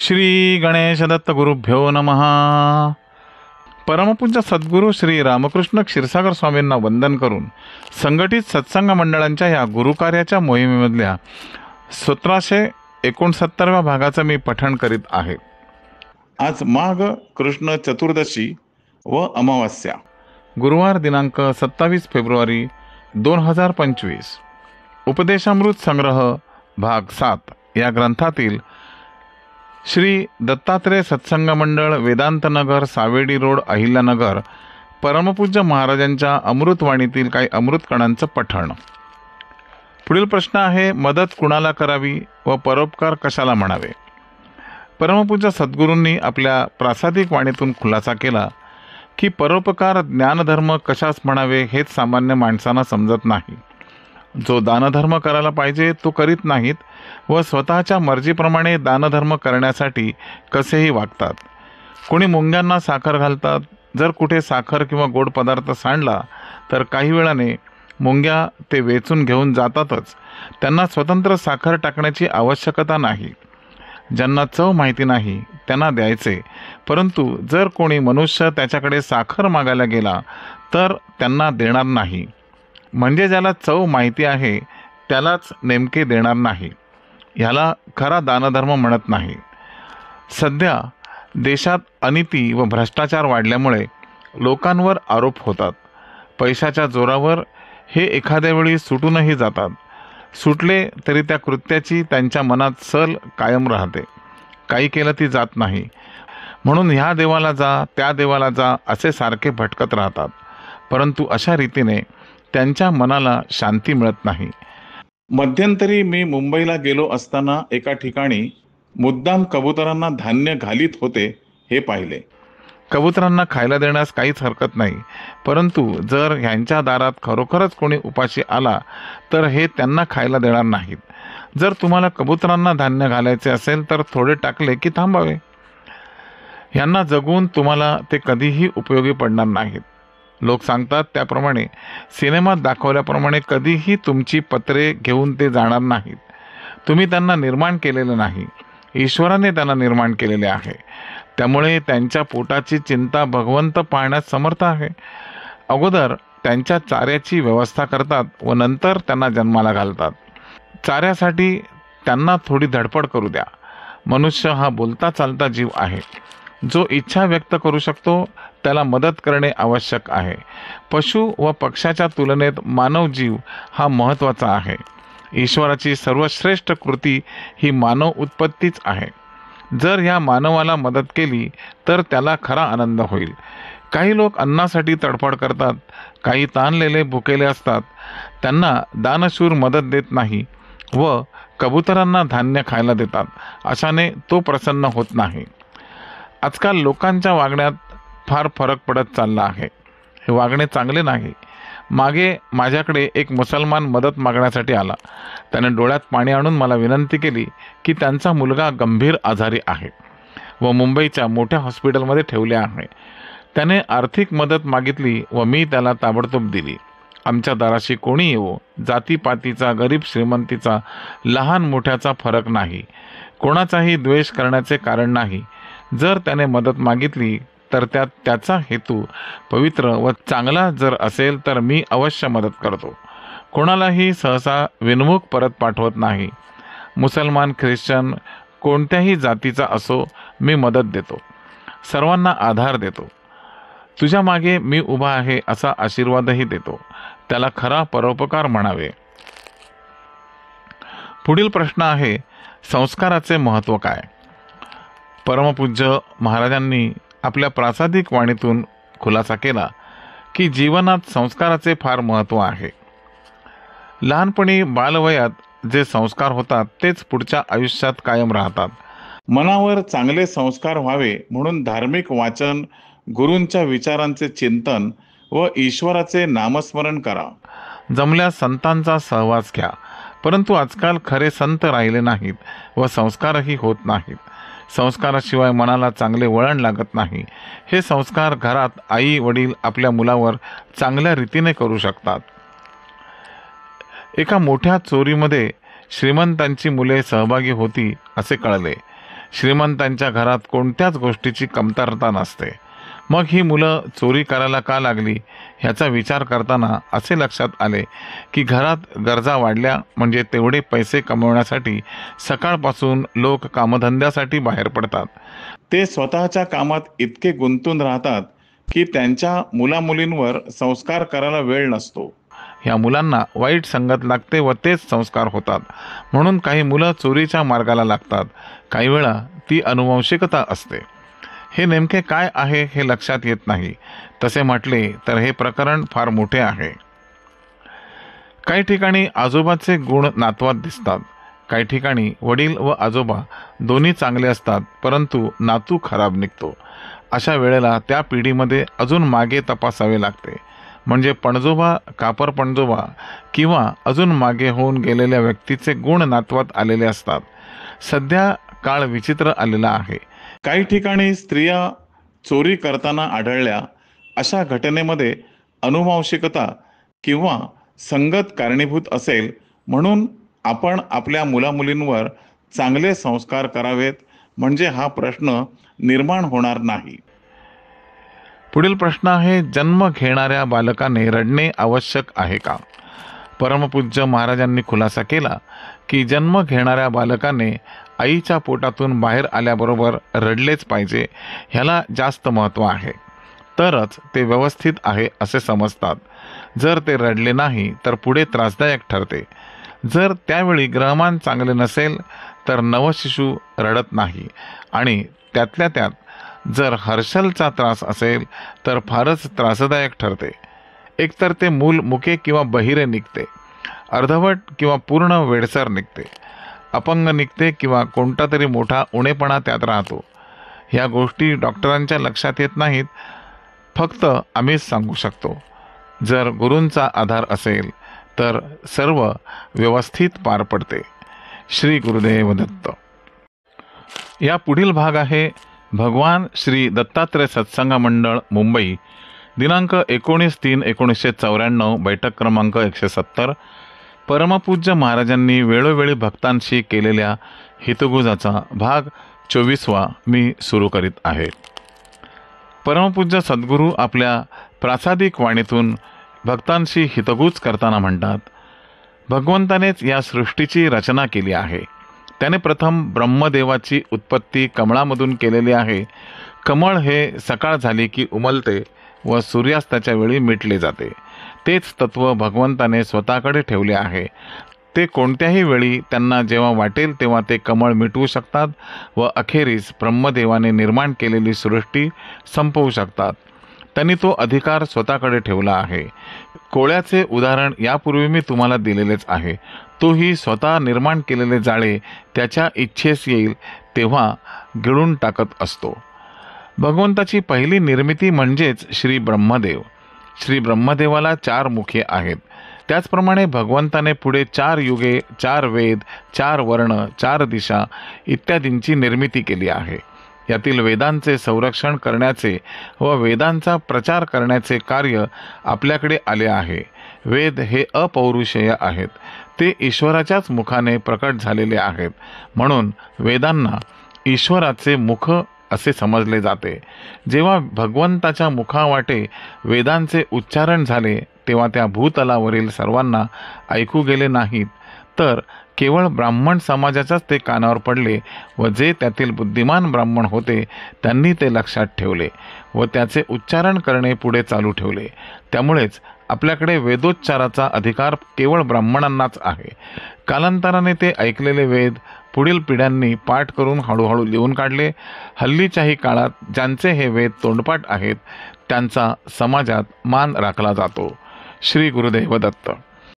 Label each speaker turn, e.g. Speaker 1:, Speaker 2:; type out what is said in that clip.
Speaker 1: श्री गणेश दत्त गुरुभ्यो नमः. परमपूज्य सद्गुरू श्री रामकृष्ण क्षीरसागर स्वामींना वंदन करून संघटित सत्संग मंडळांच्या या गुरुकार्याच्या मोहिमेमधल्या 1769व्या भागाचं मी पठण करीत आहे. आज माघ कृष्ण चतुर्दशी व अमावास्या, गुरुवार दिनांक 27 फेब्रुवारी 2025. उपदेशामृत संग्रह भाग 7 या ग्रंथातील श्री दत्तात्रेय सत्संग मंडळ, वेदांत नगर, सावेडी रोड, अहिल्यानगर, परमपूज्य महाराजांच्या अमृतवाणीतील काही अमृतकणांचं पठण. पुढील प्रश्न आहे, मदत कुणाला करावी व परोपकार कशाला म्हणावे? परमपूज्य सद्गुरूंनी आपल्या प्रासादिक वाणीतून खुलासा केला की परोपकार ज्ञानधर्म कशास म्हणावे हेच सामान्य माणसांना समजत नाही. जो दानधर्म करायला पाहिजे तो करीत नाहीत व स्वतःच्या मर्जीप्रमाणे दानधर्म करण्यासाठी कसेही वागतात. कोणी मुंग्यांना साखर घालतात. जर कुठे साखर किंवा गोड पदार्थ सांडला तर काही वेळाने मुंग्या ते वेचून घेऊन जातातच. त्यांना स्वतंत्र साखर टाकण्याची आवश्यकता नाही. ज्यांना चव माहिती नाही त्यांना द्यायचे, परंतु जर कोणी मनुष्य त्याच्याकडे साखर मागायला गेला तर त्यांना देणार नाही. म्हणजे ज्याला चव माहिती आहे त्यालाच नेमके देणार नाही. ह्याला खरा दानधर्म म्हणत नाही. सध्या देशात अनिती व भ्रष्टाचार वाढल्यामुळे लोकांवर आरोप होतात. पैशाच्या जोरावर हे एखाद्या वेळी सुटूनही जातात. सुटले तरी त्या कृत्याची त्यांच्या मनात सल कायम राहते. काही केलं ती जात नाही, म्हणून ह्या देवाला जा त्या देवाला जा असे सारखे भटकत राहतात. परंतु अशा रीतीने त्यांच्या मनाला शांती मिळत नाही. मध्यंतरी मी मुंबईला गेलो असताना एका ठिकाणी मुद्दाम कबुतरांना धान्य घालीत होते हे पाहिले. कबुतरांना खायला देण्यास काहीच हरकत नाही, परंतु जर ह्यांच्या दारात खरोखरच कोणी उपाशी आला तर हे त्यांना खायला देणार नाहीत. जर तुम्हाला कबुतरांना धान्य घालायचे असेल तर थोडे टाकले की थांबावे. ह्यांना जगून तुम्हाला ते कधीही उपयोगी पडणार नाहीत. लोक सांगतात त्याप्रमाणे सिनेमात दाखवल्याप्रमाणे कधीही तुमची पत्रे घेऊन ते जाणार नाहीत. तुम्ही त्यांना निर्माण केलेलं नाही, ईश्वराने त्यांना निर्माण केलेले आहे. त्यामुळे त्यांच्या पोटाची चिंता भगवंत पाहण्यास समर्थ आहे. अगोदर त्यांच्या चाऱ्याची व्यवस्था करतात व नंतर त्यांना जन्माला घालतात. चाऱ्यासाठी त्यांना थोडी धडपड करू द्या. मनुष्य हा बोलता चालता जीव आहे. जो इच्छा व्यक्त करू शकतो त्याला मदत करणे आवश्यक आहे. पशु व पक्ष्याच्या तुलनेत मानव जीव हा महत्त्वाचा आहे. ईश्वराची सर्वश्रेष्ठ कृती ही मानव उत्पत्तीच आहे. जर ह्या मानवाला मदत केली तर त्याला खरा आनंद होईल. काही लोक अन्नासाठी तडफड करतात, काही ताणलेले भुकेले असतात. त्यांना दानशूर मदत देत नाही व कबुतरांना धान्य खायला देतात. अशाने तो प्रसन्न होत नाही. आजकाल लोकांच्या वागण्यात फार फरक पडत चालला आहे. हे वागणे चांगले नाही. मागे माझ्याकडे एक मुसलमान मदत मागण्यासाठी आला. त्याने डोळ्यात पाणी आणून मला विनंती केली की त्यांचा मुलगा गंभीर आजारी आहे व मुंबईच्या मोठ्या हॉस्पिटलमध्ये ठेवले आहे. त्याने आर्थिक मदत मागितली व मी त्याला ताबडतोब दिली. आमच्या दाराशी कोणी येवो, जातीपातीचा, गरीब श्रीमंतीचा, लहान मोठ्याचा फरक नाही. कोणाचाही द्वेष करण्याचे कारण नाही. जर त्याने मदत मागितली तर त्याचा हेतू पवित्र व चांगला जर असेल तर मी अवश्य मदत करतो. कोणालाही सहसा विनमुख परत पाठवत नाही. मुसलमान, ख्रिश्चन, कोणत्याही जातीचा असो, मी मदत देतो. सर्वांना आधार देतो. तुझ्या मागे मी उभा आहे असा आशीर्वादही देतो. त्याला खरा परोपकार म्हणावे. पुढील प्रश्न आहे, संस्काराचे महत्त्व काय? परमपूज्य महाराजांनी आपल्या प्रासादिक वाणीतून खुलासा केला की जीवनात संस्काराचे फार महत्त्व आहे. लहानपणी बालवयात जे संस्कार होतात तेच पुढच्या आयुष्यात कायम राहतात. मनावर चांगले संस्कार व्हावे म्हणून धार्मिक वाचन, गुरूंच्या विचारांचे चिंतन व ईश्वराचे नामस्मरण करा. जमल्यास संतांचा सहवास घ्या. परंतु आजकाल खरे संत राहिले नाहीत व संस्कारही होत नाहीत. संस्काराशिवाय मनाला चांगले वळण लागत नाही. हे संस्कार घरात आई वडील आपल्या मुलावर चांगल्या रीतीने करू शकतात. एका मोठ्या चोरीमध्ये श्रीमंतांची मुले सहभागी होती असे कळले. श्रीमंतांच्या घरात कोणत्याच गोष्टीची कमतरता नसते. मग ही मुलं चोरी करायला का लागली ह्याचा विचार करताना असे लक्षात आले की घरात गरजा वाढल्या म्हणजे तेवढे पैसे कमवण्यासाठी सकाळपासून लोक कामधंद्यासाठी बाहेर पडतात. ते स्वतःच्या कामात इतके गुंतून राहतात की त्यांच्या मुलामुलींवर संस्कार करायला वेळ नसतो. ह्या मुलांना वाईट संगत लागते व तेच संस्कार होतात. म्हणून काही मुलं चोरीच्या मार्गाला लागतात. काही वेळा ती अनुवंशिकता असते. हे नेमके काय आहे हे लक्षात येत नाही. तसे म्हटले तर हे प्रकरण फार मोठे आहे. काही ठिकाणी आजोबाचे गुण नातवात दिसतात. काही ठिकाणी वडील व आजोबा दोन्ही चांगले असतात परंतु नातू खराब निघतो. अशा वेळेला त्या पिढीमध्ये अजून मागे तपासावे लागते. म्हणजे पणजोबा कापर पणजोबा किंवा अजून मागे होऊन गेलेल्या व्यक्तीचे गुण नातवात आलेले असतात. सध्या काळ विचित्र आलेला आहे. काही ठिकाणी स्त्रिया चोरी करताना आढळल्या. अशा घटनेमध्ये अनुवांशिकता किंवा संगत कारणीभूत असेल. म्हणून आपण आपल्या मुलामुलींवर चांगले संस्कार करावेत म्हणजे हा प्रश्न निर्माण होणार नाही. पुढील प्रश्न आहे, जन्म घेणाऱ्या बालकाने रडणे आवश्यक आहे का? परमपूज्य महाराजांनी खुलासा केला की जन्म घेणाऱ्या बालकाने आईच्या पोटातून बाहेर आल्याबरोबर रडलेच पाहिजे. ह्याला जास्त महत्त्व आहे. तरच ते व्यवस्थित आहे असे समजतात. जर ते रडले नाही तर पुढे त्रासदायक ठरते. जर त्यावेळी ग्रहमान चांगले नसेल तर नवशिशू रडत नाही आणि त्यातल्या त्यात जर हर्षलचा त्रास असेल तर फारच त्रासदायक ठरते. एकतर ते मूल मुके किंवा बहिरे निघते, अर्धवट किंवा पूर्ण वेडसर निघते, अपंग निघते किंवा कोणता तरी मोठा उणेपणा त्यात राहतो. ह्या गोष्टी डॉक्टरांच्या लक्षात येत नाहीत. फक्त आम्हीच सांगू शकतो. जर गुरूंचा आधार असेल तर सर्व व्यवस्थित पार पडते. श्री गुरुदेव दत्त. या पुढील भाग आहे भगवान श्री दत्तात्रय सत्संग मंडळ मुंबई, दिनांक 19/3/1994, बैठक क्रमांक 170. परमपूज्य महाराजांनी वेळोवेळी भक्तांशी केलेल्या हितगुजाचा भाग 24वा मी सुरू करीत आहे. परमपूज्य सद्गुरू आपल्या प्रासादिक वाणीतून भक्तांशी हितगुज करताना म्हणतात, भगवंतानेच या सृष्टीची रचना केली आहे. त्याने प्रथम ब्रह्मदेवाची उत्पत्ती कमळामधून केलेली आहे. कमळ हे सकाळ झाली की उमलते व सूर्यास्ताच्या वेळी मिटले जाते. तेच तत्व भगवंताने स्वतःकडे ठेवले आहे. ते कोणत्याही वेळी त्यांना जेव्हा वाटेल तेव्हा ते कमळ मिटवू शकतात व अखेरीस ब्रह्मदेवाने निर्माण केलेली सृष्टी संपवू शकतात. त्यांनी तो अधिकार स्वतःकडे ठेवला आहे. कोळ्याचे उदाहरण यापूर्वी मी तुम्हाला दिलेलेच आहे. तोही स्वतः निर्माण केलेले जाळे त्याच्या इच्छेस येईल तेव्हा गिळून टाकत असतो. भगवंताची पहिली निर्मिती म्हणजेच श्री ब्रह्मदेव. श्री ब्रह्मदेवाला 4 मुखे आहेत. त्याचप्रमाणे भगवंताने पुढे 4 युगे, 4 वेद, 4 वर्ण, 4 दिशा इत्यादींची निर्मिती केली आहे. यातील वेदांचे संरक्षण करण्याचे व वेदांचा प्रचार करण्याचे कार्य आपल्याकडे आले आहे. वेद हे अपौरुषेय आहेत. ते ईश्वराच्याच मुखाने प्रकट झालेले आहेत. म्हणून वेदांना ईश्वराचे मुख असे समजले जाते. जेव्हा भगवंताच्या मुखावाटे वेदांचे उच्चारण झाले तेव्हा त्या भूतलावरील सर्वांना ऐकू गेले नाहीत, तर केवळ ब्राह्मण समाजाच्याच ते कानावर पडले व जे त्यातील बुद्धिमान ब्राह्मण होते त्यांनी ते लक्षात ठेवले व त्याचे उच्चारण करणे पुढे चालू ठेवले. त्यामुळेच आपल्याकडे वेदोच्चाराचा अधिकार केवळ ब्राह्मणांनाच आहे. कालांतराने ते ऐकलेले वेद पुढील पिढ्यांनी पाठ करून हळूहळू लिहून काढले. हल्लीच्याही काळात ज्यांचे हे वेद तोंडपाठ आहेत त्यांचा समाजात मान राखला जातो. श्री गुरुदेव दत्त.